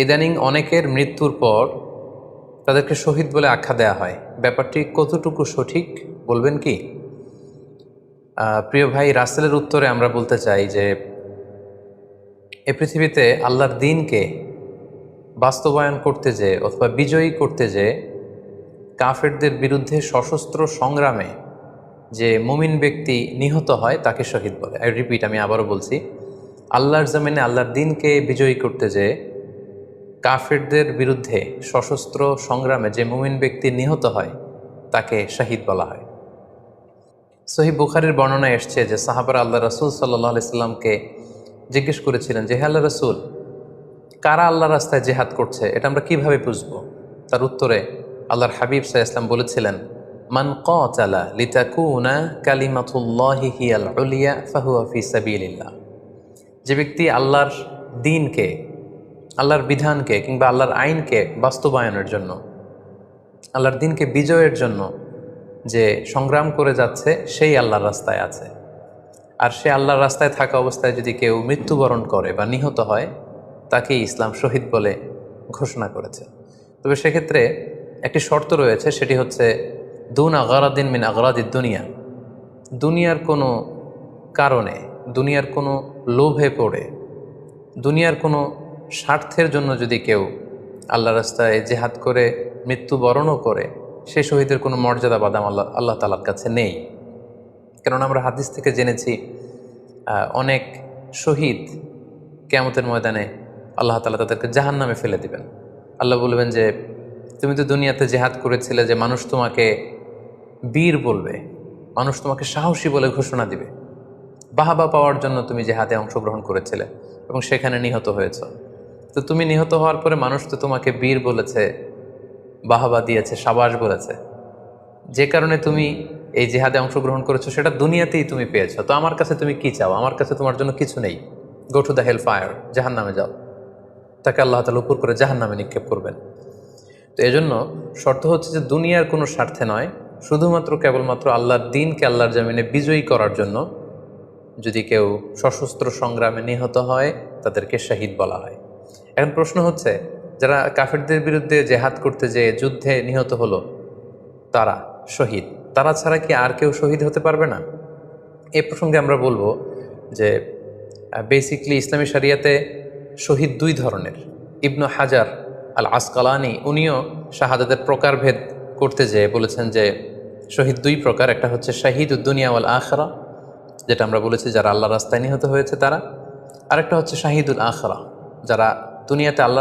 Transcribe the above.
ইদানিং অনেকের মৃত্যুর পর তাদেরকে শহীদ বলে আখ্যা দেওয়া হয়। ব্যাপারটি কতটুকু সঠিক বলবেন কি? প্রিয় ভাই, রাসেলের উত্তরে আমরা বলতে চাই যে এ পৃথিবীতে আল্লাহর দ্বীনকে বাস্তবায়ন করতে যেয়ে অথবা বিজয়ী করতে যেয়ে কাফেরদের বিরুদ্ধে সশস্ত্র সংগ্রামে যে মুমিন ব্যক্তি নিহত হয় তাকে শহীদ বলে। আমি আবারও বলছি, আল্লাহর জমিনে আল্লাহর দ্বীনকে বিজয়ী করতে যেয়ে কাফেরদের বিরুদ্ধে সশস্ত্র সংগ্রামে যে মুমিন ব্যক্তি নিহত হয় তাকে শাহিদ বলা হয়। সহিহ বুখারীর বর্ণনায় এসছে যে সাহাবারা আল্লাহ রাসূল সাল্লাল্লাহু আলাইহি সাল্লামকে জিজ্ঞেস করেছিলেন যে, হে আল্লাহ রাসূল, কারা আল্লাহ রাস্তায় জেহাদ করছে এটা আমরা কিভাবে বুঝবো? তার উত্তরে আল্লাহর হাবিব সাল্লাল্লাহু আলাইহি ওয়াসাল্লাম বলেছিলেন, মান কাতালা লিতাকুনা কালিমাতুল্লাহি হিয়াল উলিয়া ফাহুয়া ফি সাবিলিল্লাহ। যে ব্যক্তি আল্লাহর দ্বীনকে, আল্লাহর বিধানকে কিংবা আল্লাহর আইনকে বাস্তবায়নের জন্য, আল্লাহর দ্বীনকে বিজয়ের জন্য যে সংগ্রাম করে যাচ্ছে সেই আল্লাহর রাস্তায় আছে। আর সে আল্লাহর রাস্তায় থাকা অবস্থায় যদি কেউ মৃত্যুবরণ করে বা নিহত হয় তাকেই ইসলাম শহীদ বলে ঘোষণা করেছে। তবে সেক্ষেত্রে একটি শর্ত রয়েছে, সেটি হচ্ছে দুন আগারাদিন মিন আগারাদিদ দুনিয়া। দুনিয়ার কোনো কারণে, দুনিয়ার কোনো লোভে পড়ে, দুনিয়ার কোনো স্বার্থের জন্য যদি কেউ আল্লাহ রাস্তায় জেহাদ করে মৃত্যুবরণও করে, সে শহীদের কোনো মর্যাদা বাদাম আল্লাহ তাআলার কাছে নেই। কারণ আমরা হাদিস থেকে জেনেছি অনেক শহীদ কিয়ামতের ময়দানে আল্লাহ তাআলা তাদেরকে জাহান্নামে ফেলে দিবেন। আল্লাহ বলবেন যে, তুমি তো দুনিয়াতে জেহাদ করেছিলে যে মানুষ তোমাকে বীর বলবে, মানুষ তোমাকে সাহসী বলে ঘোষণা দিবে, বাহাবা পাওয়ার জন্য তুমি জেহাদে অংশগ্রহণ করেছিলে এবং সেখানে নিহত হয়েছ। তো তুমি নিহত হওয়ার পরে মানুষ তো তোমাকে বীর বলেছে, বাহাবা দিয়েছে, সাবাস বলেছে, যে কারণে তুমি এই জেহাদে অংশগ্রহণ করেছো সেটা দুনিয়াতেই তুমি পেয়েছো। তো আমার কাছে তুমি কি চাও? আমার কাছে তোমার জন্য কিছু নেই। Go to the hell fire, জাহান নামে যাও। তাকে আল্লাহ তাআলা উপর করে জাহান নামে নিক্ষেপ করবেন। তো এজন্য শর্ত হচ্ছে যে দুনিয়ার কোনো স্বার্থে নয়, শুধুমাত্র কেবলমাত্র আল্লাহর দ্বীনকে আল্লাহর জমিনে বিজয়ী করার জন্য যদি কেউ সশস্ত্র সংগ্রামে নিহত হয় তাদেরকে শহীদ বলা হয়। এখন প্রশ্ন হচ্ছে, যারা কাফেরদের বিরুদ্ধে জেহাদ করতে যেয়ে যুদ্ধে নিহত হলো তারা শহীদ, তারা ছাড়া কি আর কেউ শহীদ হতে পারবে না? এ প্রসঙ্গে আমরা বলবো যে বেসিকলি ইসলামী শরিয়াতে শহীদ দুই ধরনের। ইবনু হাজার আল আসকালানি উনিও শাহাদাতের প্রকারভেদ করতে যেয়ে বলেছেন যে শহীদ দুই প্রকার। একটা হচ্ছে শাহিদুদ দুনিয়া ওয়াল আখিরা, যেটা আমরা বলেছি যারা আল্লাহর রাস্তায় নিহত হয়েছে তারা। আরেকটা হচ্ছে শাহিদুল আখিরা, যারা দুনিয়াতে আল্লাহ